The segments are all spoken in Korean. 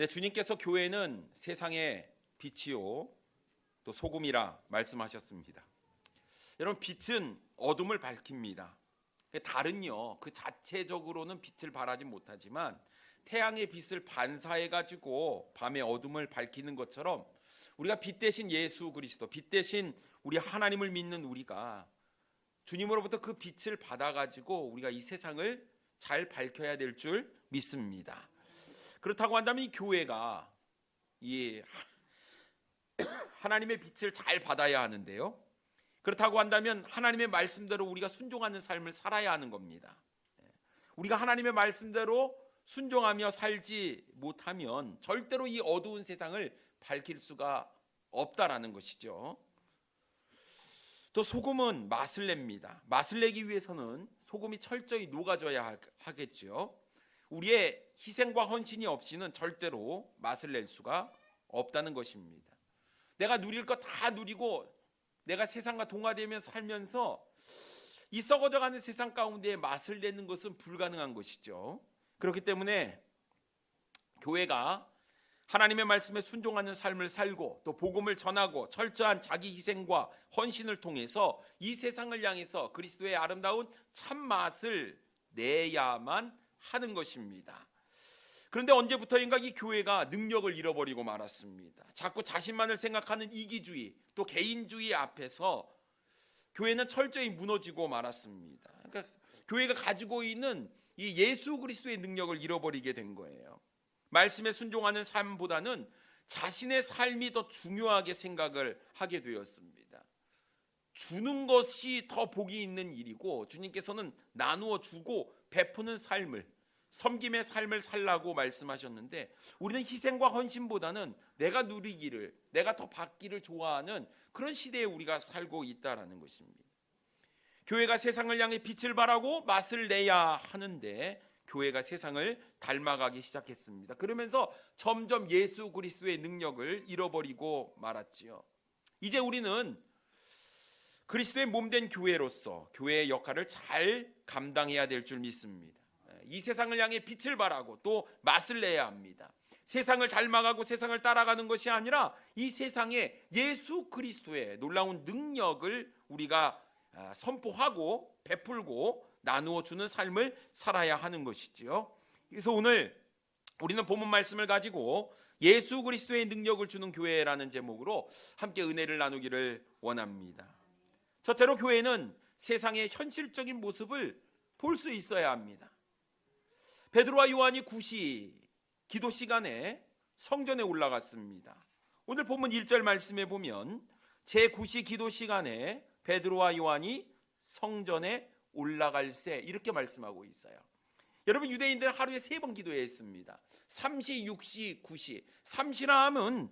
주님께서 교회는 세상의 빛이요 또 소금이라 말씀하셨습니다. 여러분, 빛은 어둠을 밝힙니다. 달은요 그 자체적으로는 빛을 발하지 못하지만 태양의 빛을 반사해 가지고 밤의 어둠을 밝히는 것처럼 우리가 빛 대신 예수 그리스도, 빛 대신 우리 하나님을 믿는 우리가 주님으로부터 그 빛을 받아 가지고 우리가 이 세상을 잘 밝혀야 될 줄 믿습니다. 그렇다고 한다면 이 교회가 이 하나님의 빛을 잘 받아야 하는데요, 그렇다고 한다면 하나님의 말씀대로 우리가 순종하는 삶을 살아야 하는 겁니다. 우리가 하나님의 말씀대로 순종하며 살지 못하면 절대로 이 어두운 세상을 밝힐 수가 없다라는 것이죠. 또 소금은 맛을 냅니다. 맛을 내기 위해서는 소금이 철저히 녹아져야 하겠죠. 우리의 희생과 헌신이 없이는 절대로 맛을 낼 수가 없다는 것입니다. 내가 누릴 것 다 누리고 내가 세상과 동화되며 살면서 이 썩어져가는 세상 가운데 맛을 내는 것은 불가능한 것이죠. 그렇기 때문에 교회가 하나님의 말씀에 순종하는 삶을 살고 또 복음을 전하고 철저한 자기 희생과 헌신을 통해서 이 세상을 향해서 그리스도의 아름다운 참맛을 내야만 하는 것입니다. 그런데 언제부터인가 이 교회가 능력을 잃어버리고 말았습니다. 자꾸 자신만을 생각하는 이기주의 또 개인주의 앞에서 교회는 철저히 무너지고 말았습니다. 그러니까 교회가 가지고 있는 이 예수 그리스도의 능력을 잃어버리게 된 거예요. 말씀에 순종하는 삶보다는 자신의 삶이 더 중요하게 생각을 하게 되었습니다. 주는 것이 더 복이 있는 일이고 주님께서는 나누어 주고 베푸는 삶을, 섬김의 삶을 살라고 말씀하셨는데 우리는 희생과 헌신보다는 내가 누리기를, 내가 더 받기를 좋아하는 그런 시대에 우리가 살고 있다라는 것입니다. 교회가 세상을 향해 빛을 발하고 맛을 내야 하는데 교회가 세상을 닮아가기 시작했습니다. 그러면서 점점 예수 그리스도의 능력을 잃어버리고 말았지요. 이제 우리는 그리스도의 몸된 교회로서 교회의 역할을 잘 감당해야 될 줄 믿습니다. 이 세상을 향해 빛을 발하고 또 맛을 내야 합니다. 세상을 닮아가고 세상을 따라가는 것이 아니라 이 세상에 예수 그리스도의 놀라운 능력을 우리가 선포하고 베풀고 나누어 주는 삶을 살아야 하는 것이지요. 그래서 오늘 우리는 본문 말씀을 가지고 예수 그리스도의 능력을 주는 교회라는 제목으로 함께 은혜를 나누기를 원합니다. 첫째로 교회는 세상의 현실적인 모습을 볼 수 있어야 합니다. 베드로와 요한이 9시 기도 시간에 성전에 올라갔습니다. 오늘 본문 1절 말씀에 보면 제9시 기도 시간에 베드로와 요한이 성전에 올라갈새 이렇게 말씀하고 있어요. 여러분, 유대인들은 하루에 3번 기도했습니다. 3시, 6시, 9시. 3시라 하면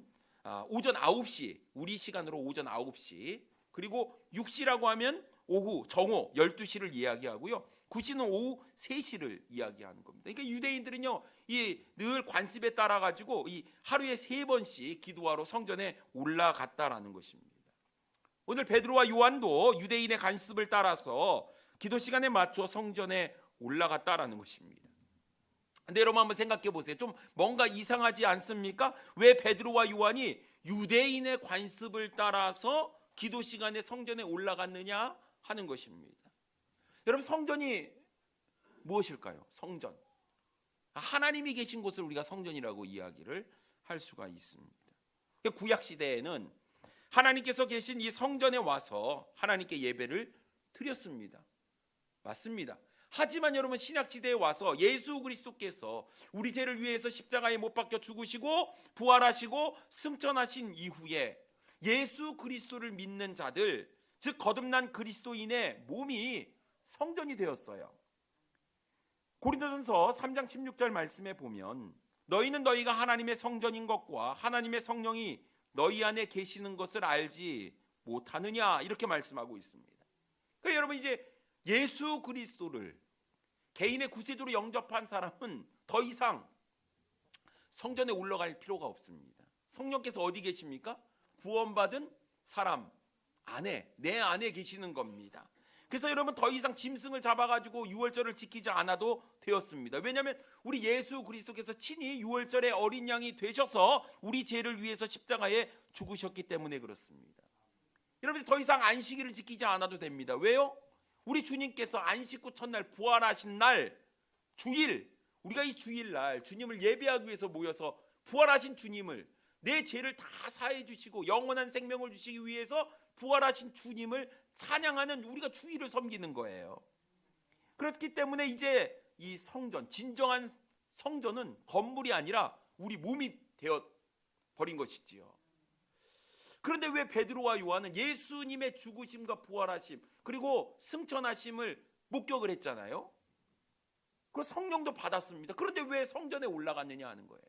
오전 9시, 우리 시간으로 오전 9시, 그리고 6시라고 하면 오후 정오 12시를 이야기하고요. 9시는 오후 3시를 이야기하는 겁니다. 그러니까 유대인들은요, 늘 관습에 따라 가지고 이 하루에 3번씩 기도하러 성전에 올라갔다라는 것입니다. 오늘 베드로와 요한도 유대인의 관습을 따라서 기도 시간에 맞춰 성전에 올라갔다라는 것입니다. 근데 여러분 한번 생각해 보세요. 좀 뭔가 이상하지 않습니까? 왜 베드로와 요한이 유대인의 관습을 따라서 기도 시간에 성전에 올라갔느냐 하는 것입니다. 여러분, 성전이 무엇일까요? 성전, 하나님이 계신 곳을 우리가 성전이라고 이야기를 할 수가 있습니다. 구약 시대에는 하나님께서 계신 이 성전에 와서 하나님께 예배를 드렸습니다. 맞습니다. 하지만 여러분, 신약 시대에 와서 예수 그리스도께서 우리 죄를 위해서 십자가에 못 박혀 죽으시고 부활하시고 승천하신 이후에 예수 그리스도를 믿는 자들, 즉 거듭난 그리스도인의 몸이 성전이 되었어요. 고린도전서 3장 16절 말씀에 보면 너희는 너희가 하나님의 성전인 것과 하나님의 성령이 너희 안에 계시는 것을 알지 못하느냐 이렇게 말씀하고 있습니다. 그러니까 여러분, 이제 예수 그리스도를 개인의 구세주로 영접한 사람은 더 이상 성전에 올라갈 필요가 없습니다. 성령께서 어디 계십니까? 구원받은 사람 안에, 내 안에 계시는 겁니다. 그래서 여러분 더 이상 짐승을 잡아가지고 유월절을 지키지 않아도 되었습니다. 왜냐하면 우리 예수 그리스도께서 친히 유월절의 어린 양이 되셔서 우리 죄를 위해서 십자가에 죽으셨기 때문에 그렇습니다. 여러분 더 이상 안식일을 지키지 않아도 됩니다. 왜요? 우리 주님께서 안식 후 첫날 부활하신 날 주일, 우리가 이 주일날 주님을 예배하기 위해서 모여서 부활하신 주님을, 내 죄를 다 사해 주시고 영원한 생명을 주시기 위해서 부활하신 주님을 찬양하는 우리가 주일을 섬기는 거예요. 그렇기 때문에 이제 이 성전, 진정한 성전은 건물이 아니라 우리 몸이 되어 버린 것이지요. 그런데 왜 베드로와 요한은 예수님의 죽으심과 부활하심 그리고 승천하심을 목격을 했잖아요. 그 성령도 받았습니다. 그런데 왜 성전에 올라갔느냐 하는 거예요.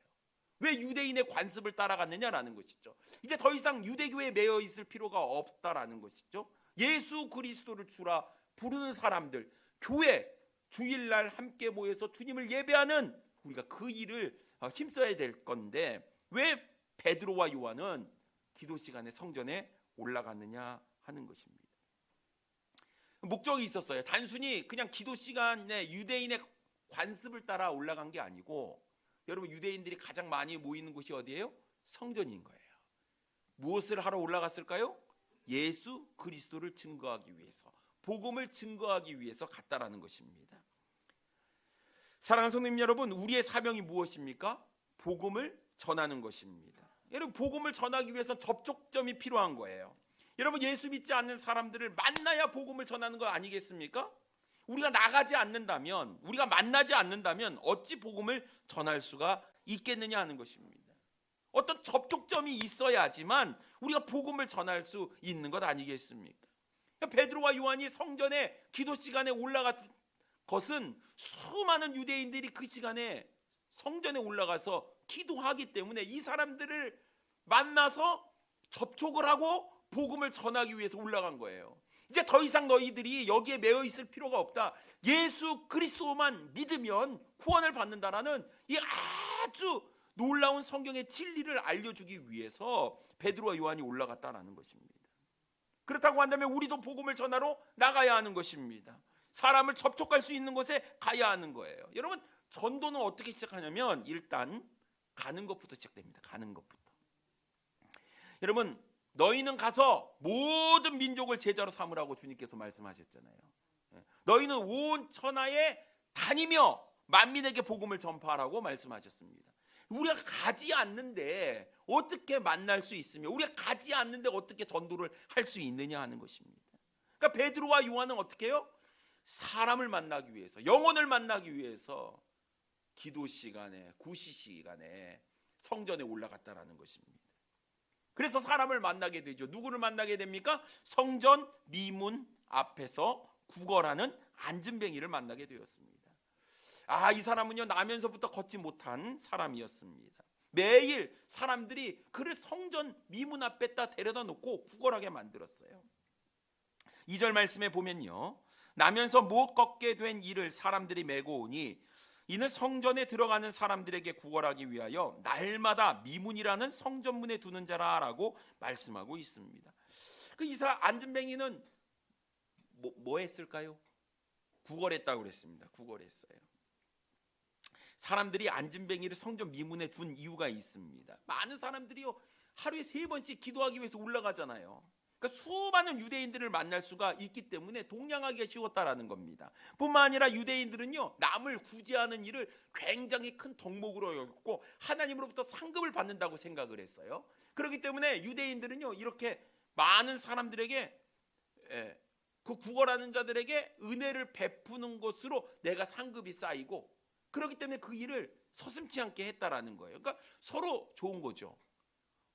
왜 유대인의 관습을 따라갔느냐라는 것이죠. 이제 더 이상 유대교에 매여 있을 필요가 없다라는 것이죠. 예수 그리스도를 주라 부르는 사람들, 교회, 주일날 함께 모여서 주님을 예배하는 우리가 그 일을 힘써야 될 건데 왜 베드로와 요한은 기도 시간에 성전에 올라갔느냐 하는 것입니다. 목적이 있었어요. 단순히 그냥 기도 시간에 유대인의 관습을 따라 올라간 게 아니고, 여러분 유대인들이 가장 많이 모이는 곳이 어디예요? 성전인 거예요. 무엇을 하러 올라갔을까요? 예수 그리스도를 증거하기 위해서, 복음을 증거하기 위해서 갔다라는 것입니다. 사랑하는 성도님 여러분, 우리의 사명이 무엇입니까? 복음을 전하는 것입니다. 여러분 복음을 전하기 위해서 접촉점이 필요한 거예요. 여러분 예수 믿지 않는 사람들을 만나야 복음을 전하는 거 아니겠습니까? 우리가 나가지 않는다면, 우리가 만나지 않는다면 어찌 복음을 전할 수가 있겠느냐 하는 것입니다. 어떤 접촉점이 있어야지만 우리가 복음을 전할 수 있는 것 아니겠습니까? 베드로와 요한이 성전에 기도 시간에 올라갔던 것은 수많은 유대인들이 그 시간에 성전에 올라가서 기도하기 때문에 이 사람들을 만나서 접촉을 하고 복음을 전하기 위해서 올라간 거예요. 이제 더 이상 너희들이 여기에 매여 있을 필요가 없다. 예수 그리스도만 믿으면 구원을 받는다라는 이 아주 놀라운 성경의 진리를 알려주기 위해서 베드로와 요한이 올라갔다라는 것입니다. 그렇다고 한다면 우리도 복음을 전하러 나가야 하는 것입니다. 사람을 접촉할 수 있는 곳에 가야 하는 거예요. 여러분 전도는 어떻게 시작하냐면 일단 가는 것부터 시작됩니다. 가는 것부터. 여러분 너희는 가서 모든 민족을 제자로 삼으라고 주님께서 말씀하셨잖아요. 너희는 온 천하에 다니며 만민에게 복음을 전파하라고 말씀하셨습니다. 우리가 가지 않는데 어떻게 만날 수 있으며, 우리가 가지 않는데 어떻게 전도를 할 수 있느냐 하는 것입니다. 그러니까 베드로와 요한은 어떻게 해요? 사람을 만나기 위해서, 영혼을 만나기 위해서 기도 시간에, 구시 시간에 성전에 올라갔다라는 것입니다. 그래서 사람을 만나게 되죠. 누구를 만나게 됩니까? 성전 미문 앞에서 구걸하는 안진뱅이를 만나게 되었습니다. 이 사람은요 나면서부터 걷지 못한 사람이었습니다. 매일 사람들이 그를 성전 미문 앞에다 데려다 놓고 구걸하게 만들었어요. 2절 말씀에 보면요, 나면서 못 걷게 된 이를 사람들이 메고 오니 이는 성전에 들어가는 사람들에게 구걸하기 위하여 날마다 미문이라는 성전문에 두는 자라라고 말씀하고 있습니다. 그 이사 안진뱅이는 뭐 했을까요? 구걸했다고 그랬습니다. 구걸했어요. 사람들이 안진뱅이를 성전 미문에 둔 이유가 있습니다. 많은 사람들이요 하루에 3번씩 기도하기 위해서 올라가잖아요. 그러니까 수많은 유대인들을 만날 수가 있기 때문에 동냥하기가 쉬웠다라는 겁니다. 뿐만 아니라 유대인들은요 남을 구제하는 일을 굉장히 큰 덕목으로 여겼고 하나님으로부터 상급을 받는다고 생각을 했어요. 그렇기 때문에 유대인들은요 이렇게 많은 사람들에게 그 구걸하는 자들에게 은혜를 베푸는 것으로 내가 상급이 쌓이고, 그렇기 때문에 그 일을 서슴지 않게 했다라는 거예요. 그러니까 서로 좋은 거죠.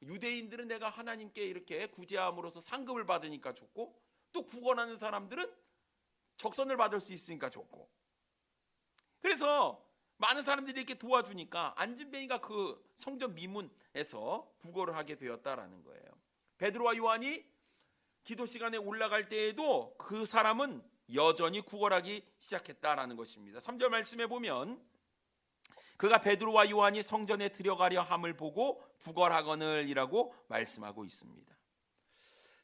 유대인들은 내가 하나님께 이렇게 구제함으로써 상급을 받으니까 좋고, 또 구걸하는 사람들은 적선을 받을 수 있으니까 좋고, 그래서 많은 사람들이 이렇게 도와주니까 안진뱅이가 그 성전 미문에서 구걸을 하게 되었다라는 거예요. 베드로와 요한이 기도 시간에 올라갈 때에도 그 사람은 여전히 구걸하기 시작했다라는 것입니다. 3절 말씀에 보면 그가 베드로와 요한이 성전에 들어가려 함을 보고 구걸하거늘이라고 말씀하고 있습니다.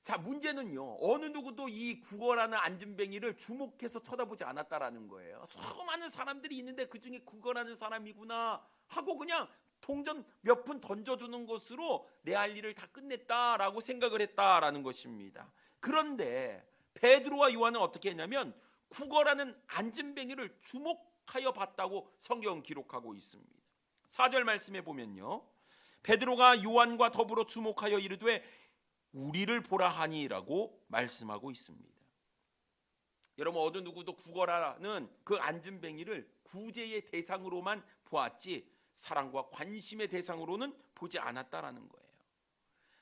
자, 문제는요, 어느 누구도 이 구걸하는 안진뱅이를 주목해서 쳐다보지 않았다라는 거예요. 수많은 사람들이 있는데 그 중에 구걸하는 사람이구나 하고 그냥 동전 몇 푼 던져주는 것으로 내 할 일을 다 끝냈다라고 생각을 했다라는 것입니다. 그런데 베드로와 요한은 어떻게 했냐면 구걸하는 안진뱅이를 주목하여 봤다고 성경은 기록하고 있습니다. 4절 말씀에 보면요, 베드로가 요한과 더불어 주목하여 이르되 우리를 보라 하니라고 말씀하고 있습니다. 여러분, 어느 누구도 구걸하는 그 안진뱅이를 구제의 대상으로만 보았지 사랑과 관심의 대상으로는 보지 않았다라는 거예요.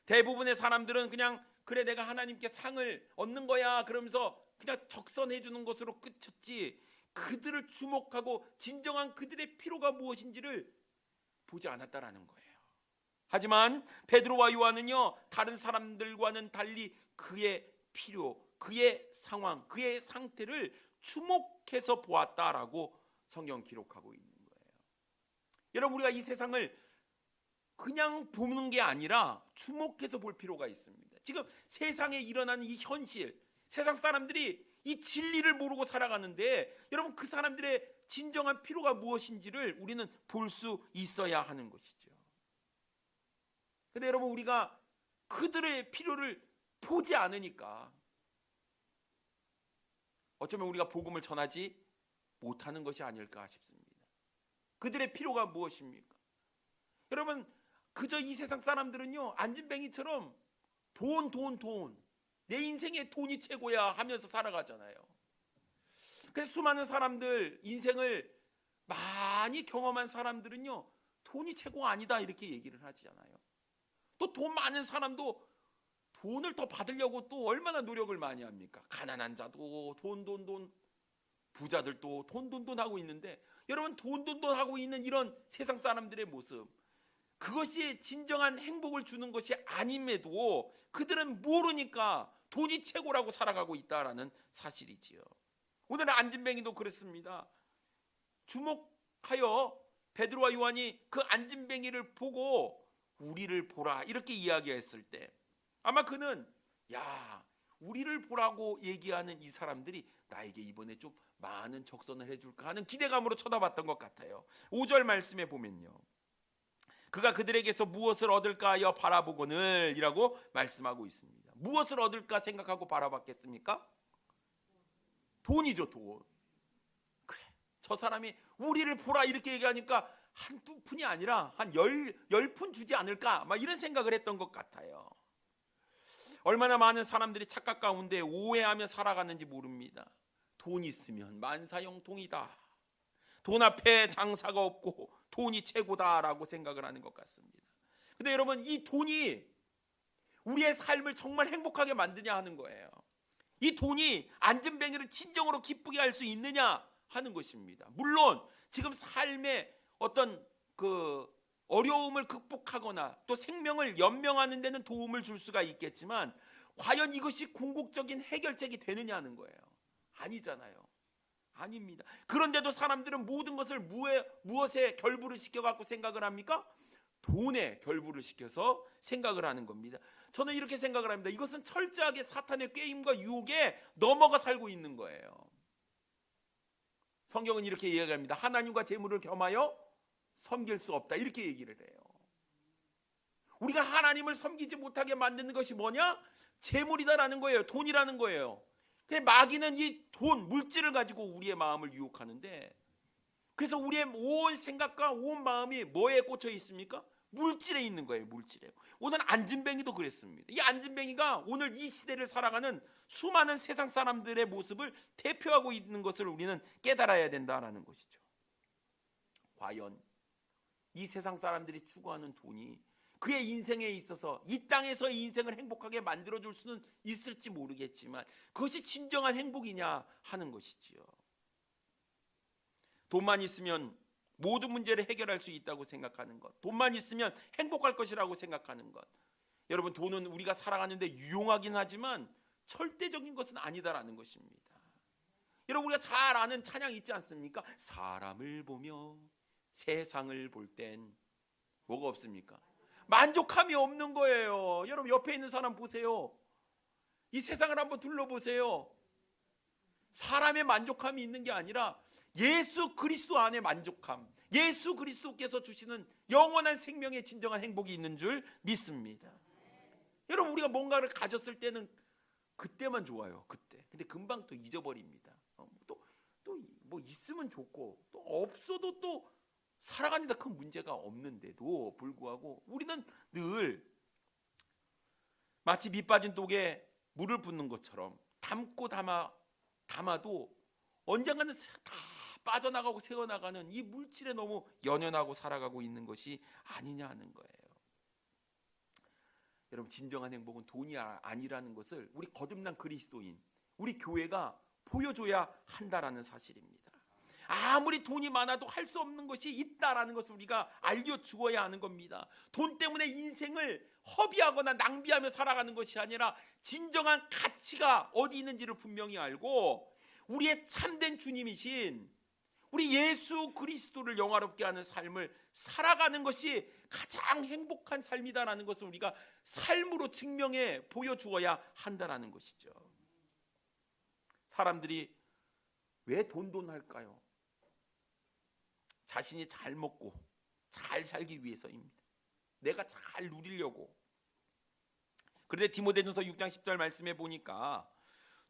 대부분의 사람들은 그냥 그래 내가 하나님께 상을 얻는 거야 그러면서 그냥 적선해 주는 것으로 끝쳤지 그들을 주목하고 진정한 그들의 필요가 무엇인지를 보지 않았다라는 거예요. 하지만 베드로와 요한은요, 다른 사람들과는 달리 그의 필요, 그의 상황, 그의 상태를 주목해서 보았다라고 성경 기록하고 있는 거예요. 여러분, 우리가 이 세상을 그냥 보는 게 아니라 주목해서 볼 필요가 있습니다. 지금 세상에 일어나는 이 현실, 세상 사람들이 이 진리를 모르고 살아가는데 여러분, 그 사람들의 진정한 필요가 무엇인지를 우리는 볼 수 있어야 하는 것이죠. 근데 여러분, 우리가 그들의 필요를 보지 않으니까 어쩌면 우리가 복음을 전하지 못하는 것이 아닐까 싶습니다. 그들의 필요가 무엇입니까? 여러분, 그저 이 세상 사람들은요, 안진뱅이처럼 돈, 내 인생에 돈이 최고야 하면서 살아가잖아요. 그래서 수많은 사람들, 인생을 많이 경험한 사람들은요, 돈이 최고가 아니다 이렇게 얘기를 하잖아요. 또 돈 많은 사람도 돈을 더 받으려고 또 얼마나 노력을 많이 합니까? 가난한 자도 돈, 부자들도 돈 하고 있는데, 여러분, 돈 하고 있는 이런 세상 사람들의 모습, 그것이 진정한 행복을 주는 것이 아님에도 그들은 모르니까 돈이 최고라고 살아가고 있다라는 사실이지요. 오늘의 안진뱅이도 그렇습니다. 주목하여 베드로와 요한이 그 안진뱅이를 보고 우리를 보라 이렇게 이야기했을 때 아마 그는 우리를 보라고 얘기하는 이 사람들이 나에게 이번에 좀 많은 적선을 해줄까 하는 기대감으로 쳐다봤던 것 같아요. 5절 말씀에 보면요, 그가 그들에게서 무엇을 얻을까 하여 바라보거늘 이라고 말씀하고 있습니다. 무엇을 얻을까 생각하고 바라봤겠습니까? 돈이죠, 돈. 그래, 저 사람이 우리를 보라 이렇게 얘기하니까 한두 푼이 아니라 한 10푼 주지 않을까 막 이런 생각을 했던 것 같아요. 얼마나 많은 사람들이 착각 가운데 오해하며 살아가는지 모릅니다. 돈 있으면 만사형통이다, 돈 앞에 장사가 없고 돈이 최고다라고 생각을 하는 것 같습니다. 근데 여러분, 이 돈이 우리의 삶을 정말 행복하게 만드냐 하는 거예요. 이 돈이 안진뱅이를 진정으로 기쁘게 할 수 있느냐 하는 것입니다. 물론 지금 삶의 어떤 그 어려움을 극복하거나 또 생명을 연명하는 데는 도움을 줄 수가 있겠지만 과연 이것이 궁극적인 해결책이 되느냐는 거예요. 아니잖아요. 아닙니다. 그런데도 사람들은 모든 것을 무엇에 결부를 시켜갖고 생각을 합니까? 돈에 결부를 시켜서 생각을 하는 겁니다. 저는 이렇게 생각을 합니다. 이것은 철저하게 사탄의 꾀임과 유혹에 넘어가 살고 있는 거예요. 성경은 이렇게 이야기합니다. 하나님과 재물을 겸하여 섬길 수 없다 이렇게 얘기를 해요. 우리가 하나님을 섬기지 못하게 만드는 것이 뭐냐? 재물이다라는 거예요. 돈이라는 거예요. 근데 마귀는 이 돈, 물질을 가지고 우리의 마음을 유혹하는데, 그래서 우리의 온 생각과 온 마음이 뭐에 꽂혀 있습니까? 물질에 있는 거예요. 물질에. 오늘 안진뱅이도 그랬습니다. 이 안진뱅이가 오늘 이 시대를 살아가는 수많은 세상 사람들의 모습을 대표하고 있는 것을 우리는 깨달아야 된다는 것이죠. 과연 이 세상 사람들이 추구하는 돈이 그의 인생에 있어서 이 땅에서 인생을 행복하게 만들어줄 수는 있을지 모르겠지만 그것이 진정한 행복이냐 하는 것이지요. 돈만 있으면 모든 문제를 해결할 수 있다고 생각하는 것, 돈만 있으면 행복할 것이라고 생각하는 것, 여러분, 돈은 우리가 살아가는데 유용하긴 하지만 절대적인 것은 아니다라는 것입니다. 여러분, 우리가 잘 아는 찬양 있지 않습니까? 사람을 보며 세상을 볼 땐 뭐가 없습니까? 만족함이 없는 거예요. 여러분, 옆에 있는 사람 보세요. 이 세상을 한번 둘러보세요. 사람의 만족함이 있는 게 아니라 예수 그리스도 안에 만족함, 예수 그리스도께서 주시는 영원한 생명의 진정한 행복이 있는 줄 믿습니다. 여러분, 우리가 뭔가를 가졌을 때는 그때만 좋아요. 그때. 근데 금방 또 잊어버립니다. 또 뭐 있으면 좋고 또 없어도 또 살아가는 데 큰 문제가 없는데도 불구하고 우리는 늘 마치 밑 빠진 독에 물을 붓는 것처럼 담고 담아도 언젠가는 다 빠져나가고 새어나가는 이 물질에 너무 연연하고 살아가고 있는 것이 아니냐는 거예요. 여러분, 진정한 행복은 돈이 아니라는 것을 우리 거듭난 그리스도인, 우리 교회가 보여줘야 한다라는 사실입니다. 아무리 돈이 많아도 할 수 없는 것이 있다라는 것을 우리가 알려주어야 하는 겁니다. 돈 때문에 인생을 허비하거나 낭비하며 살아가는 것이 아니라 진정한 가치가 어디 있는지를 분명히 알고 우리의 참된 주님이신 우리 예수 그리스도를 영화롭게 하는 삶을 살아가는 것이 가장 행복한 삶이다라는 것을 우리가 삶으로 증명해 보여주어야 한다라는 것이죠. 사람들이 왜 돈 할까요? 자신이 잘 먹고 잘 살기 위해서입니다. 내가 잘 누리려고. 그런데 디모데전서 6장 10절 말씀해 보니까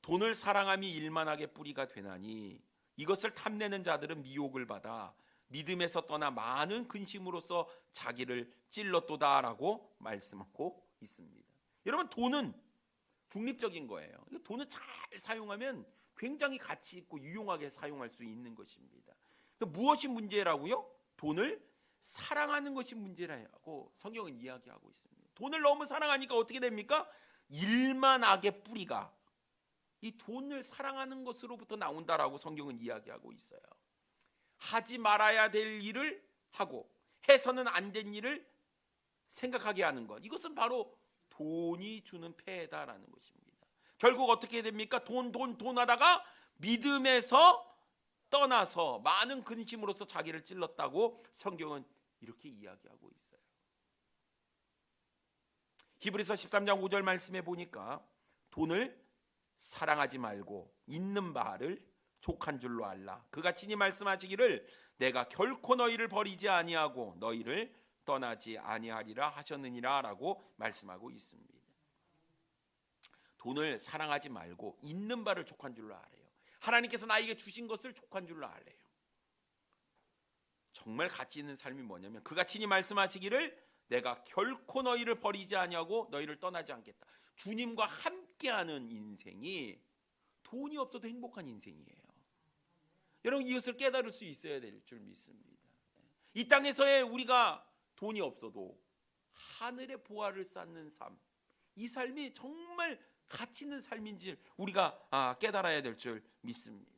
돈을 사랑함이 일만하게 뿌리가 되나니 이것을 탐내는 자들은 미혹을 받아 믿음에서 떠나 많은 근심으로써 자기를 찔렀도다라고 말씀하고 있습니다. 여러분, 돈은 중립적인 거예요. 돈을 잘 사용하면 굉장히 가치 있고 유용하게 사용할 수 있는 것입니다. 무엇이 문제라고요? 돈을 사랑하는 것이 문제라고 성경은 이야기하고 있습니다. 돈을 너무 사랑하니까 어떻게 됩니까? 일만 악의 뿌리가 이 돈을 사랑하는 것으로부터 나온다라고 성경은 이야기하고 있어요. 하지 말아야 될 일을 하고 해서는 안 된 일을 생각하게 하는 것, 이것은 바로 돈이 주는 폐해다라는 것입니다. 결국 어떻게 됩니까? 돈 하다가 믿음에서 떠나서 많은 근심으로써 자기를 찔렀다고 성경은 이렇게 이야기하고 있어요. 히브리서 13장 5절 말씀해 보니까 돈을 사랑하지 말고 있는 바를 족한 줄로 알라. 그가 친히 말씀하시기를 내가 결코 너희를 버리지 아니하고 너희를 떠나지 아니하리라 하셨느니라 라고 말씀하고 있습니다. 돈을 사랑하지 말고 있는 바를 족한 줄로 알아요. 하나님께서 나에게 주신 것을 족한 줄로 알아요. 정말 가치 있는 삶이 뭐냐면 그가 친히 말씀하시기를 내가 결코 너희를 버리지 아니하고 너희를 떠나지 않겠다. 주님과 함께하는 인생이 돈이 없어도 행복한 인생이에요. 여러분, 이것을 깨달을 수 있어야 될 줄 믿습니다. 이 땅에서의 우리가 돈이 없어도 하늘의 보화를 쌓는 삶, 이 삶이 정말 가치 있는 삶인지 우리가 깨달아야 될 줄 믿습니다.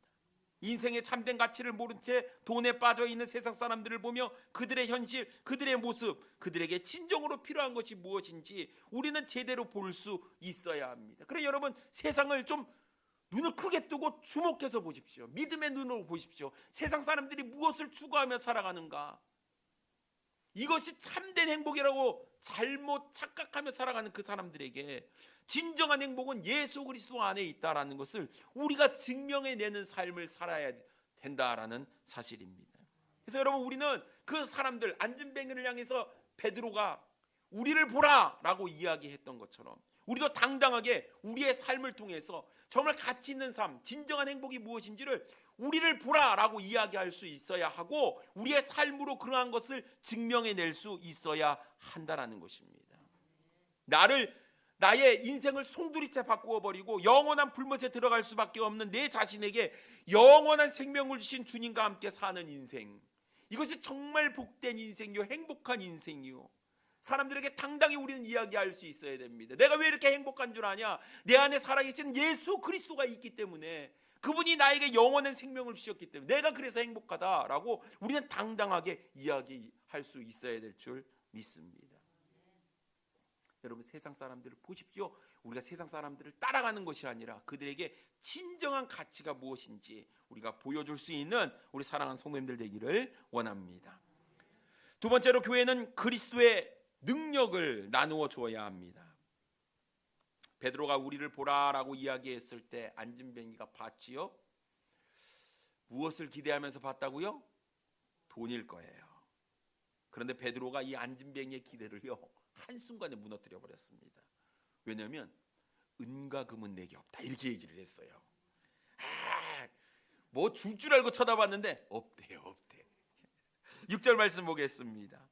인생의 참된 가치를 모른 채 돈에 빠져 있는 세상 사람들을 보며 그들의 현실, 그들의 모습, 그들에게 진정으로 필요한 것이 무엇인지 우리는 제대로 볼 수 있어야 합니다. 그래, 여러분, 세상을 좀 눈을 크게 뜨고 주목해서 보십시오. 믿음의 눈으로 보십시오. 세상 사람들이 무엇을 추구하며 살아가는가? 이것이 참된 행복이라고 잘못 착각하며 살아가는 그 사람들에게 진정한 행복은 예수 그리스도 안에 있다라는 것을 우리가 증명해내는 삶을 살아야 된다라는 사실입니다. 그래서 여러분, 우리는 그 사람들, 안진뱅이를 향해서 베드로가 우리를 보라라고 이야기했던 것처럼 우리도 당당하게 우리의 삶을 통해서 정말 가치 있는 삶, 진정한 행복이 무엇인지를 우리를 보라라고 이야기할 수 있어야 하고 우리의 삶으로 그러한 것을 증명해낼 수 있어야 한다라는 것입니다. 나의 인생을 송두리째 바꾸어 버리고 영원한 불못에 들어갈 수밖에 없는 내 자신에게 영원한 생명을 주신 주님과 함께 사는 인생, 이것이 정말 복된 인생이요, 행복한 인생이요. 사람들에게 당당히 우리는 이야기할 수 있어야 됩니다. 내가 왜 이렇게 행복한 줄 아냐? 내 안에 살아계신 예수 그리스도가 있기 때문에, 그분이 나에게 영원한 생명을 주셨기 때문에 내가 그래서 행복하다라고 우리는 당당하게 이야기할 수 있어야 될 줄 믿습니다. 여러분, 세상 사람들을 보십시오. 우리가 세상 사람들을 따라가는 것이 아니라 그들에게 진정한 가치가 무엇인지 우리가 보여줄 수 있는 우리 사랑하는 성도님들 되기를 원합니다. 두 번째로, 교회는 그리스도의 능력을 나누어 주어야 합니다. 베드로가 우리를 보라라고 이야기했을 때 안진뱅이가 봤지요? 무엇을 기대하면서 봤다고요? 돈일 거예요. 그런데 베드로가 이 안진뱅이의 기대를요 한순간에 무너뜨려 버렸습니다. 왜냐하면 은과 금은 내게 없다 이렇게 얘기를 했어요. 뭐 줄 줄 알고 쳐다봤는데 없대요, 없대. 6절 말씀 보겠습니다.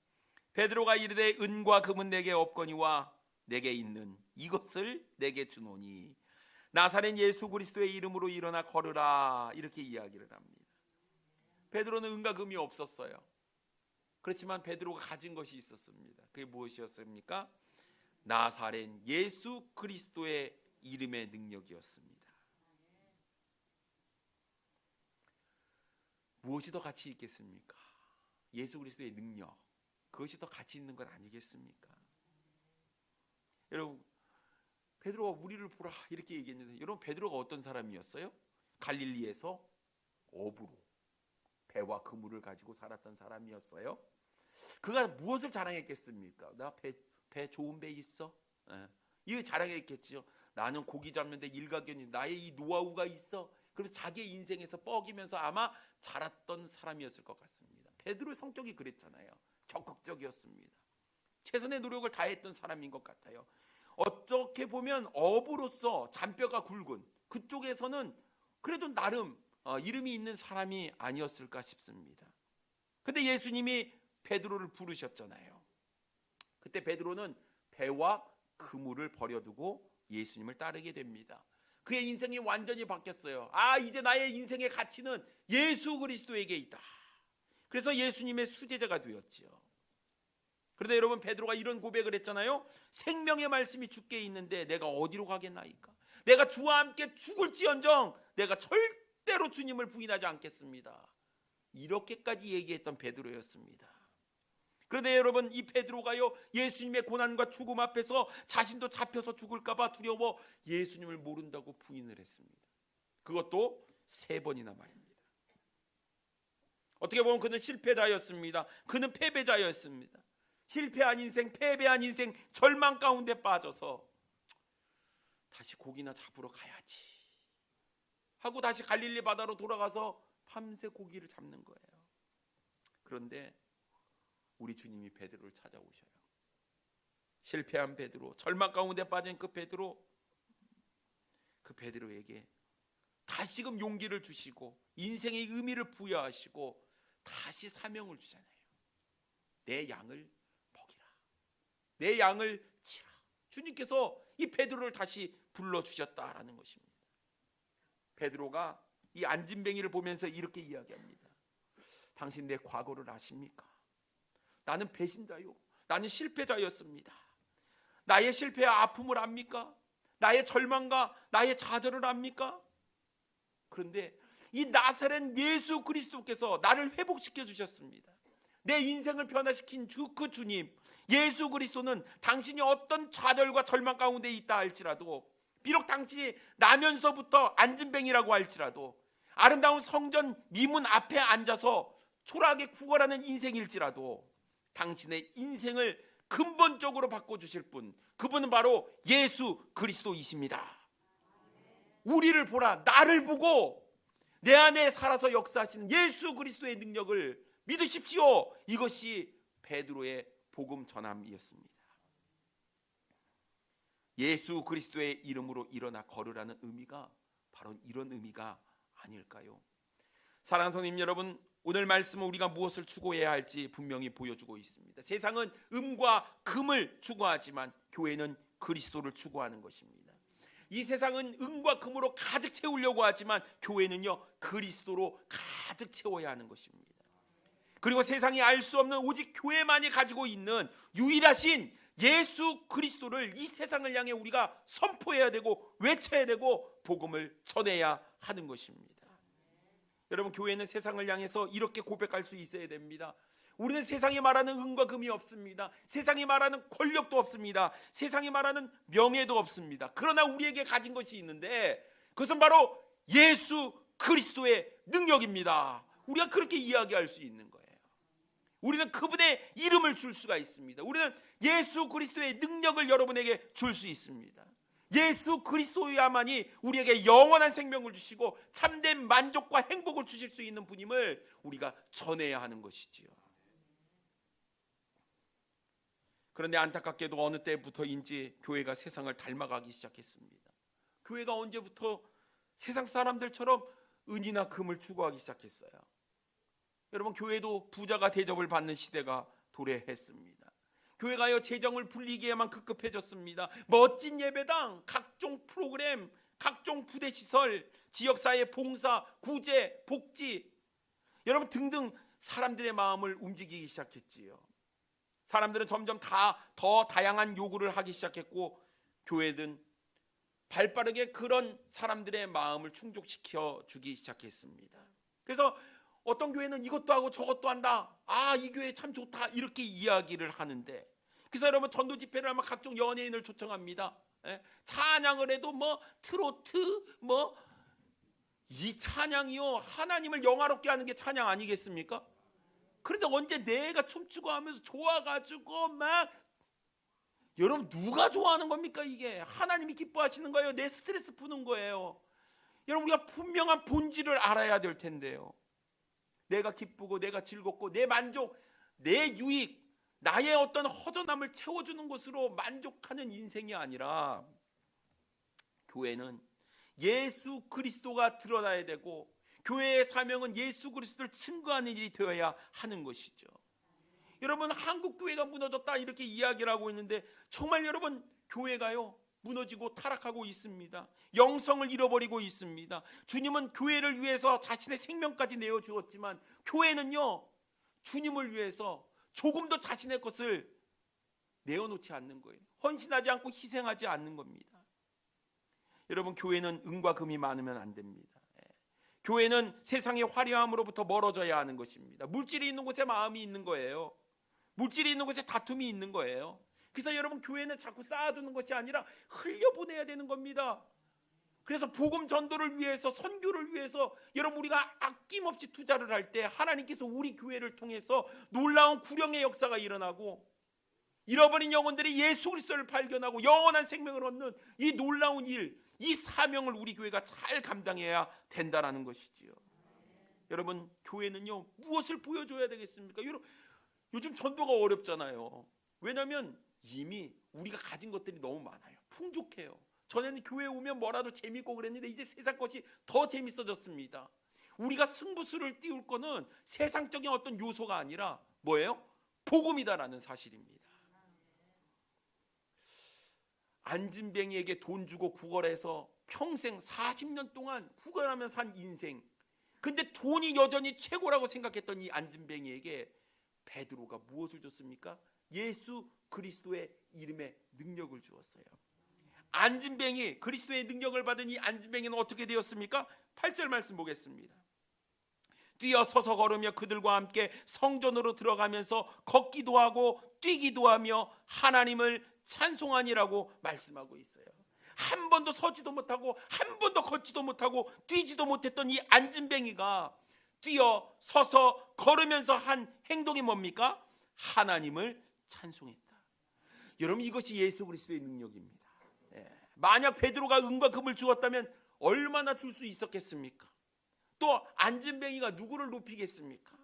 베드로가 이르되 은과 금은 내게 없거니와 내게 있는 이것을 내게 주노니 나사렛 예수 그리스도의 이름으로 일어나 걸으라 이렇게 이야기를 합니다. 베드로는 은과 금이 없었어요. 그렇지만 베드로가 가진 것이 있었습니다. 그게 무엇이었습니까? 나사렛 예수 그리스도의 이름의 능력이었습니다. 무엇이 더 가치 있겠습니까? 예수 그리스도의 능력, 그것이 더 가치 있는 것 아니겠습니까? 여러분, 베드로가 우리를 보라 이렇게 얘기했는데, 여러분 베드로가 어떤 사람이었어요? 갈릴리에서 어부로 배와 그물을 가지고 살았던 사람이었어요. 그가 무엇을 자랑했겠습니까? 나 배 좋은 배 있어? 이거 자랑했겠죠. 나는 고기 잡는데 일가견이 나의 이 노하우가 있어. 그래서 자기의 인생에서 뻐기면서 아마 자랐던 사람이었을 것 같습니다. 베드로의 성격이 그랬잖아요. 적극적이었습니다. 최선의 노력을 다했던 사람인 것 같아요. 어떻게 보면 어부로서 잔뼈가 굵은 그쪽에서는 그래도 나름 이름이 있는 사람이 아니었을까 싶습니다. 근데 예수님이 베드로를 부르셨잖아요. 그때 베드로는 배와 그물을 버려두고 예수님을 따르게 됩니다. 그의 인생이 완전히 바뀌었어요. 이제 나의 인생의 가치는 예수 그리스도에게 있다. 그래서 예수님의 수제자가 되었지요. 그런데 여러분 베드로가 이런 고백을 했잖아요. 생명의 말씀이 주께 있는데 내가 어디로 가겠나이까? 내가 주와 함께 죽을지언정 내가 절대로 주님을 부인하지 않겠습니다. 이렇게까지 얘기했던 베드로였습니다. 그런데 여러분 이 베드로가요 예수님의 고난과 죽음 앞에서 자신도 잡혀서 죽을까 봐 두려워 예수님을 모른다고 부인을 했습니다. 그것도 3번이나 말입니다. 어떻게 보면 그는 실패자였습니다. 그는 패배자였습니다. 실패한 인생, 패배한 인생, 절망 가운데 빠져서 다시 고기나 잡으러 가야지 하고 다시 갈릴리 바다로 돌아가서 밤새 고기를 잡는 거예요. 그런데 우리 주님이 베드로를 찾아오셔요. 실패한 베드로, 절망 가운데 빠진 그 베드로에게 다시금 용기를 주시고 인생의 의미를 부여하시고 다시 사명을 주잖아요. 내 양을 먹이라, 내 양을 치라. 주님께서 이 베드로를 다시 불러주셨다라는 것입니다. 베드로가 이 안진뱅이를 보면서 이렇게 이야기합니다. 당신 내 과거를 아십니까? 나는 배신자요, 나는 실패자였습니다. 나의 실패와 아픔을 압니까? 나의 절망과 나의 좌절을 압니까? 그런데 이 나사렛 예수 그리스도께서 나를 회복시켜 주셨습니다. 내 인생을 변화시킨 그 주님 예수 그리스도는 당신이 어떤 좌절과 절망 가운데 있다 할지라도, 비록 당신이 나면서부터 안진뱅이라고 할지라도, 아름다운 성전 미문 앞에 앉아서 초라하게 구걸하는 인생일지라도 당신의 인생을 근본적으로 바꿔주실 분, 그분은 바로 예수 그리스도이십니다. 우리를 보라, 나를 보고 내 안에 살아서 역사하시는 예수 그리스도의 능력을 믿으십시오. 이것이 베드로의 복음 전함이었습니다. 예수 그리스도의 이름으로 일어나 걸으라는 의미가 바로 이런 의미가 아닐까요? 사랑하는 성도님 여러분, 오늘 말씀은 우리가 무엇을 추구해야 할지 분명히 보여주고 있습니다. 세상은 음과 금을 추구하지만 교회는 그리스도를 추구하는 것입니다. 이 세상은 음과 금으로 가득 채우려고 하지만 교회는요 그리스도로 가득 채워야 하는 것입니다. 그리고 세상이 알 수 없는 오직 교회만이 가지고 있는 유일하신 예수 그리스도를 이 세상을 향해 우리가 선포해야 되고 외쳐야 되고 복음을 전해야 하는 것입니다. 여러분, 교회는 세상을 향해서 이렇게 고백할 수 있어야 됩니다. 우리는 세상이 말하는 은과 금이 없습니다. 세상이 말하는 권력도 없습니다. 세상이 말하는 명예도 없습니다. 그러나 우리에게 가진 것이 있는데 그것은 바로 예수 그리스도의 능력입니다. 우리가 그렇게 이야기할 수 있는 거예요. 우리는 그분의 이름을 줄 수가 있습니다. 우리는 예수 그리스도의 능력을 여러분에게 줄 수 있습니다. 예수 그리스도야만이 우리에게 영원한 생명을 주시고 참된 만족과 행복을 주실 수 있는 분임을 우리가 전해야 하는 것이지요. 그런데 안타깝게도 어느 때부터인지 교회가 세상을 닮아가기 시작했습니다. 교회가 언제부터 세상 사람들처럼 은이나 금을 추구하기 시작했어요. 여러분, 교회도 부자가 대접을 받는 시대가 도래했습니다. 교회가요 재정을 불리기에만 급급해졌습니다. 멋진 예배당, 각종 프로그램, 각종 부대시설, 지역사회 봉사, 구제, 복지, 여러분 등등 사람들의 마음을 움직이기 시작했지요. 사람들은 점점 더 다양한 요구를 하기 시작했고, 교회는 발빠르게 그런 사람들의 마음을 충족시켜 주기 시작했습니다. 그래서 어떤 교회는 이것도 하고 저것도 한다. 이 교회 참 좋다. 이렇게 이야기를 하는데, 그래서 여러분 전도 집회를 하면 각종 연예인을 초청합니다. 찬양을 해도 트로트 이 찬양이요 하나님을 영화롭게 하는 게 찬양 아니겠습니까? 그런데 언제 내가 춤추고 하면서 좋아가지고 여러분 누가 좋아하는 겁니까? 이게 하나님이 기뻐하시는 거예요? 내 스트레스 푸는 거예요? 여러분, 우리가 분명한 본질을 알아야 될 텐데요. 내가 기쁘고 내가 즐겁고 내 만족, 내 유익, 나의 어떤 허전함을 채워주는 것으로 만족하는 인생이 아니라, 교회는 예수 그리스도가 드러나야 되고 교회의 사명은 예수 그리스도를 증거하는 일이 되어야 하는 것이죠. 여러분, 한국 교회가 무너졌다 이렇게 이야기를 하고 있는데, 정말 여러분 교회가요 무너지고 타락하고 있습니다. 영성을 잃어버리고 있습니다. 주님은 교회를 위해서 자신의 생명까지 내어주었지만, 교회는요 주님을 위해서 조금도 자신의 것을 내어놓지 않는 거예요. 헌신하지 않고 희생하지 않는 겁니다. 여러분, 교회는 은과 금이 많으면 안 됩니다. 교회는 세상의 화려함으로부터 멀어져야 하는 것입니다. 물질이 있는 곳에 마음이 있는 거예요. 물질이 있는 곳에 다툼이 있는 거예요. 그래서 여러분, 교회는 자꾸 쌓아두는 것이 아니라 흘려보내야 되는 겁니다. 그래서 복음 전도를 위해서, 선교를 위해서 여러분 우리가 아낌없이 투자를 할 때 하나님께서 우리 교회를 통해서 놀라운 구령의 역사가 일어나고, 잃어버린 영혼들이 예수 그리스도를 발견하고 영원한 생명을 얻는 이 놀라운 일, 이 사명을 우리 교회가 잘 감당해야 된다라는 것이지요. 여러분, 교회는요 무엇을 보여줘야 되겠습니까? 요즘 전도가 어렵잖아요. 왜냐하면 이미 우리가 가진 것들이 너무 많아요. 풍족해요. 전에는 교회에 오면 뭐라도 재밌고 그랬는데 이제 세상 것이 더 재밌어졌습니다. 우리가 승부수를 띄울 거는 세상적인 어떤 요소가 아니라 뭐예요? 복음이다라는 사실입니다. 안진뱅이에게 돈 주고 구걸해서 평생 40년 동안 구걸하며 산 인생, 근데 돈이 여전히 최고라고 생각했던 이 안진뱅이에게 베드로가 무엇을 줬습니까? 예수 그리스도의 이름의 능력을 주었어요. 안진뱅이, 그리스도의 능력을 받은 이 안진뱅이는 어떻게 되었습니까? 8절 말씀 보겠습니다. 뛰어서서 걸으며 그들과 함께 성전으로 들어가면서 걷기도 하고 뛰기도 하며 하나님을 찬송하니라고 말씀하고 있어요. 한 번도 서지도 못하고 한 번도 걷지도 못하고 뛰지도 못했던 이 안진뱅이가 뛰어 서서 걸으면서 한 행동이 뭡니까? 하나님을 찬송했다. 여러분, 이것이 예수 그리스도의 능력입니다. 만약 베드로가 은과 금을 주었다면 얼마나 줄 수 있었겠습니까? 또 안진뱅이가 누구를 높이겠습니까?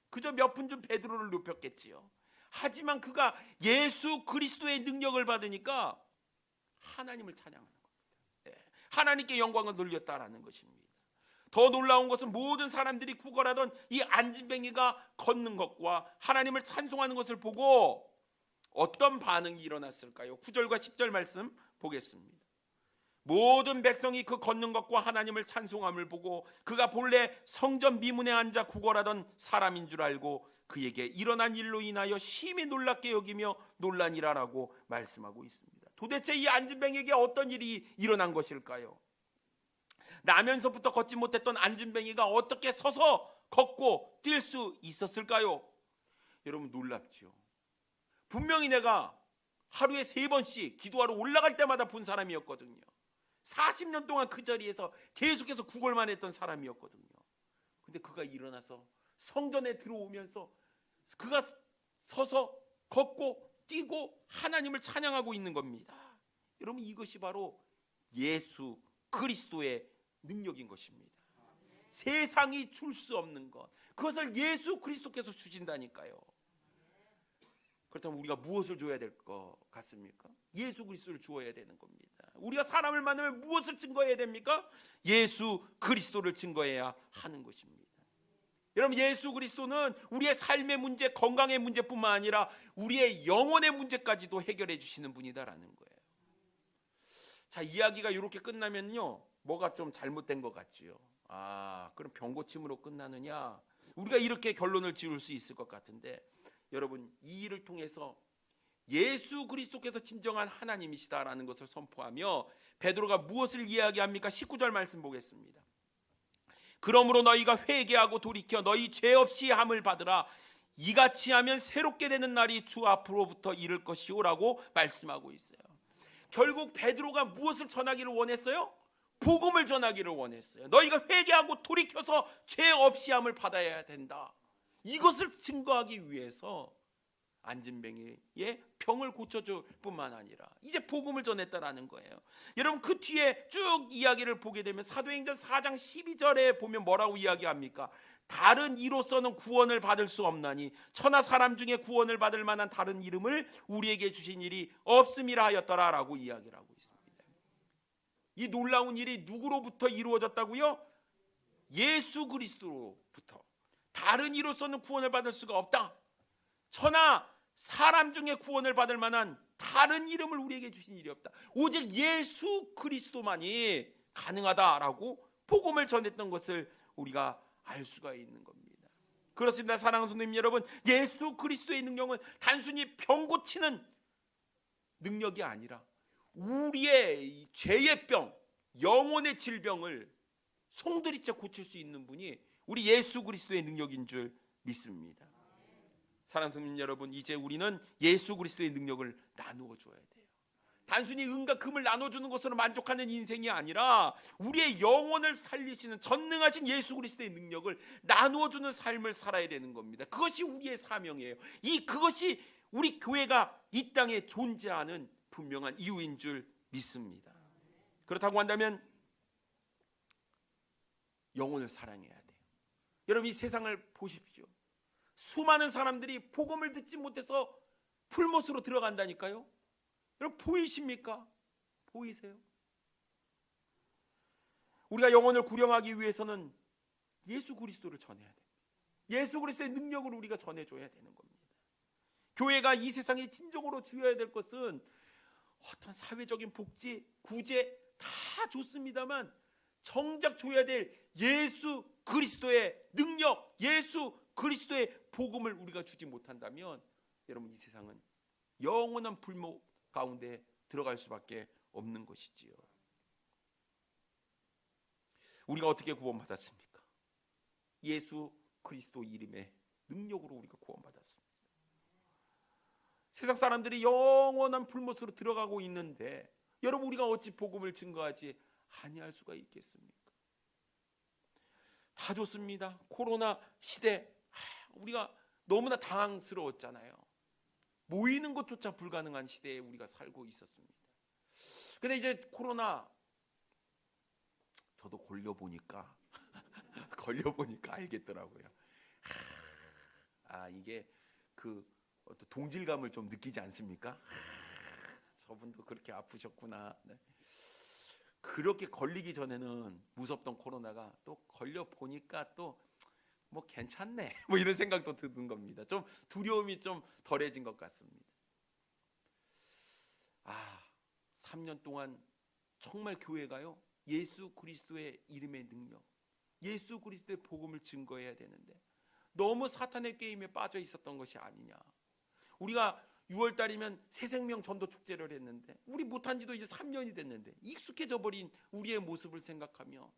그저 몇 푼 준 베드로를 높였겠지요. 하지만 그가 예수 그리스도의 능력을 받으니까 하나님을 찬양하는 겁니다. 하나님께 영광을 돌렸다라는 것입니다. 더 놀라운 것은 모든 사람들이 구걸하던 이 안진뱅이가 걷는 것과 하나님을 찬송하는 것을 보고 어떤 반응이 일어났을까요? 9절과 10절 말씀 보겠습니다. 모든 백성이 그 걷는 것과 하나님을 찬송함을 보고 그가 본래 성전 미문에 앉아 구걸하던 사람인 줄 알고 그에게 일어난 일로 인하여 심히 놀랍게 여기며 놀라니라라고 말씀하고 있습니다. 도대체 이 안진뱅이에게 어떤 일이 일어난 것일까요? 나면서부터 걷지 못했던 안진뱅이가 어떻게 서서 걷고 뛸 수 있었을까요? 여러분, 놀랍죠. 분명히 내가 하루에 3번씩 기도하러 올라갈 때마다 본 사람이었거든요. 40년 동안 그 자리에서 계속해서 구걸만 했던 사람이었거든요. 근데 그가 일어나서 성전에 들어오면서 그가 서서 걷고 뛰고 하나님을 찬양하고 있는 겁니다. 여러분, 이것이 바로 예수 그리스도의 능력인 것입니다. 세상이 줄 수 없는 것, 그것을 예수 그리스도께서 주신다니까요. 그렇다면 우리가 무엇을 줘야 될 것 같습니까? 예수 그리스도를 주어야 되는 겁니다. 우리가 사람을 만나면 무엇을 증거해야 됩니까? 예수 그리스도를 증거해야 하는 것입니다. 여러분, 예수 그리스도는 우리의 삶의 문제, 건강의 문제뿐만 아니라 우리의 영혼의 문제까지도 해결해 주시는 분이다라는 거예요. 자, 이야기가 이렇게 끝나면요, 뭐가 좀 잘못된 것 같지요. 그럼 병 고침으로 끝나느냐? 우리가 이렇게 결론을 지을 수 있을 것 같은데, 여러분, 이 일을 통해서 예수 그리스도께서 진정한 하나님이시다라는 것을 선포하며 베드로가 무엇을 이야기합니까? 19절 말씀 보겠습니다. 그러므로 너희가 회개하고 돌이켜 너희 죄 없이 함을 받으라. 이같이 하면 새롭게 되는 날이 주 앞으로부터 이를 것이오라고 말씀하고 있어요. 결국 베드로가 무엇을 전하기를 원했어요? 복음을 전하기를 원했어요. 너희가 회개하고 돌이켜서 죄 없이 함을 받아야 된다. 이것을 증거하기 위해서 안진뱅이의 병을 고쳐줄 뿐만 아니라 이제 복음을 전했다라는 거예요. 여러분, 그 뒤에 쭉 이야기를 보게 되면 사도행전 4장 12절에 보면 뭐라고 이야기합니까? 다른 이로서는 구원을 받을 수 없나니 천하 사람 중에 구원을 받을 만한 다른 이름을 우리에게 주신 일이 없음이라 하였더라 라고 이야기를 하고 있습니다. 이 놀라운 일이 누구로부터 이루어졌다고요? 예수 그리스도로부터. 다른 이로서는 구원을 받을 수가 없다. 천하 사람 중에 구원을 받을 만한 다른 이름을 우리에게 주신 일이 없다. 오직 예수 그리스도만이 가능하다라고 복음을 전했던 것을 우리가 알 수가 있는 겁니다. 그렇습니다. 사랑하는 성도님 여러분, 예수 그리스도의 능력은 단순히 병 고치는 능력이 아니라 우리의 죄의 병, 영혼의 질병을 송두리째 고칠 수 있는 분이 우리 예수 그리스도의 능력인 줄 믿습니다. 사랑하는 성도님 여러분, 이제 우리는 예수 그리스도의 능력을 나누어 줘야 돼요. 단순히 은과 금을 나눠주는 것으로 만족하는 인생이 아니라 우리의 영혼을 살리시는 전능하신 예수 그리스도의 능력을 나누어주는 삶을 살아야 되는 겁니다. 그것이 우리의 사명이에요. 그것이 우리 교회가 이 땅에 존재하는 분명한 이유인 줄 믿습니다. 그렇다고 한다면 영혼을 사랑해야 돼요. 여러분, 이 세상을 보십시오. 수많은 사람들이 복음을 듣지 못해서 풀못으로 들어간다니까요. 여러분, 보이십니까? 보이세요? 우리가 영혼을 구령하기 위해서는 예수 그리스도를 전해야 됩니다. 예수 그리스도의 능력을 우리가 전해줘야 되는 겁니다. 교회가 이 세상에 진정으로 주어야 될 것은 어떤 사회적인 복지, 구제 다 좋습니다만 정작 줘야 될 예수 그리스도의 능력, 예수 그리스도의 복음을 우리가 주지 못한다면 여러분, 이 세상은 영원한 불목 가운데 들어갈 수밖에 없는 것이지요. 우리가 어떻게 구원받았습니까? 예수 그리스도 이름의 능력으로 우리가 구원받았습니다. 세상 사람들이 영원한 불못으로 들어가고 있는데 여러분, 우리가 어찌 복음을 증거하지 아니할 수가 있겠습니까? 다 좋습니다. 코로나 시대 우리가 너무나 당황스러웠잖아요. 모이는 것조차 불가능한 시대에 우리가 살고 있었습니다. 근데 이제 코로나 저도 걸려보니까 알겠더라고요. 이게 그 어떤 동질감을 좀 느끼지 않습니까? 저분도 그렇게 아프셨구나. 네. 그렇게 걸리기 전에는 무섭던 코로나가 또 걸려보니까 또 뭐 괜찮네 뭐 이런 생각도 드는 겁니다. 좀 두려움이 좀 덜해진 것 같습니다. 3년 동안 정말 교회가요, 예수 그리스도의 이름의 능력, 예수 그리스도의 복음을 증거해야 되는데 너무 사탄의 게임에 빠져 있었던 것이 아니냐. 우리가 6월달이면 새생명 전도 축제를 했는데 우리 못한 지도 이제 3년이 됐는데 익숙해져 버린 우리의 모습을 생각하며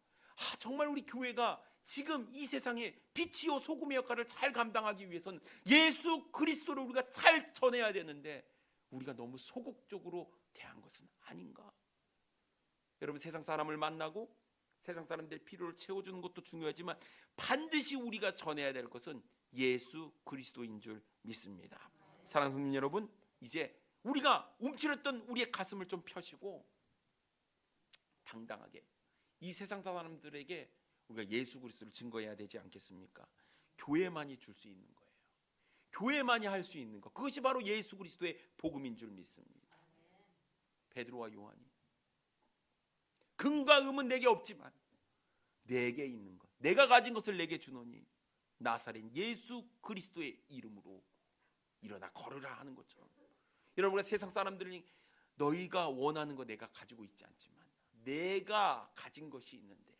정말 우리 교회가 지금 이 세상에 빛이요 소금의 역할을 잘 감당하기 위해서는 예수 그리스도를 우리가 잘 전해야 되는데 우리가 너무 소극적으로 대한 것은 아닌가. 여러분, 세상 사람을 만나고 세상 사람들의 필요를 채워주는 것도 중요하지만 반드시 우리가 전해야 될 것은 예수 그리스도인 줄 믿습니다. 사랑하는 성도 여러분, 이제 우리가 움츠렸던 우리의 가슴을 좀 펴시고 당당하게 이 세상 사람들에게 우리가 예수 그리스도를 증거해야 되지 않겠습니까? 교회만이 줄 수 있는 거예요. 교회만이 할 수 있는 것, 그것이 바로 예수 그리스도의 복음인 줄 믿습니다. 베드로와 요한이 금과 금은 내게 없지만 내게 있는 것, 내가 가진 것을 내게 주노니 나사렛 예수 그리스도의 이름으로 일어나 걸으라 하는 것처럼, 여러분, 우리가 세상 사람들이 너희가 원하는 거 내가 가지고 있지 않지만 내가 가진 것이 있는데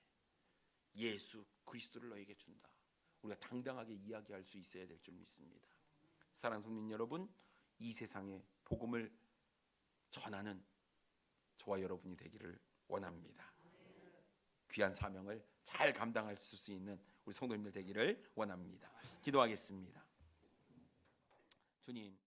예수 그리스도를 너에게 준다, 우리가 당당하게 이야기할 수 있어야 될 줄 믿습니다. 사랑하는 성도님 여러분, 이 세상에 복음을 전하는 저와 여러분이 되기를 원합니다. 귀한 사명을 잘 감당할 수 있는 우리 성도님들 되기를 원합니다. 기도하겠습니다. 주님,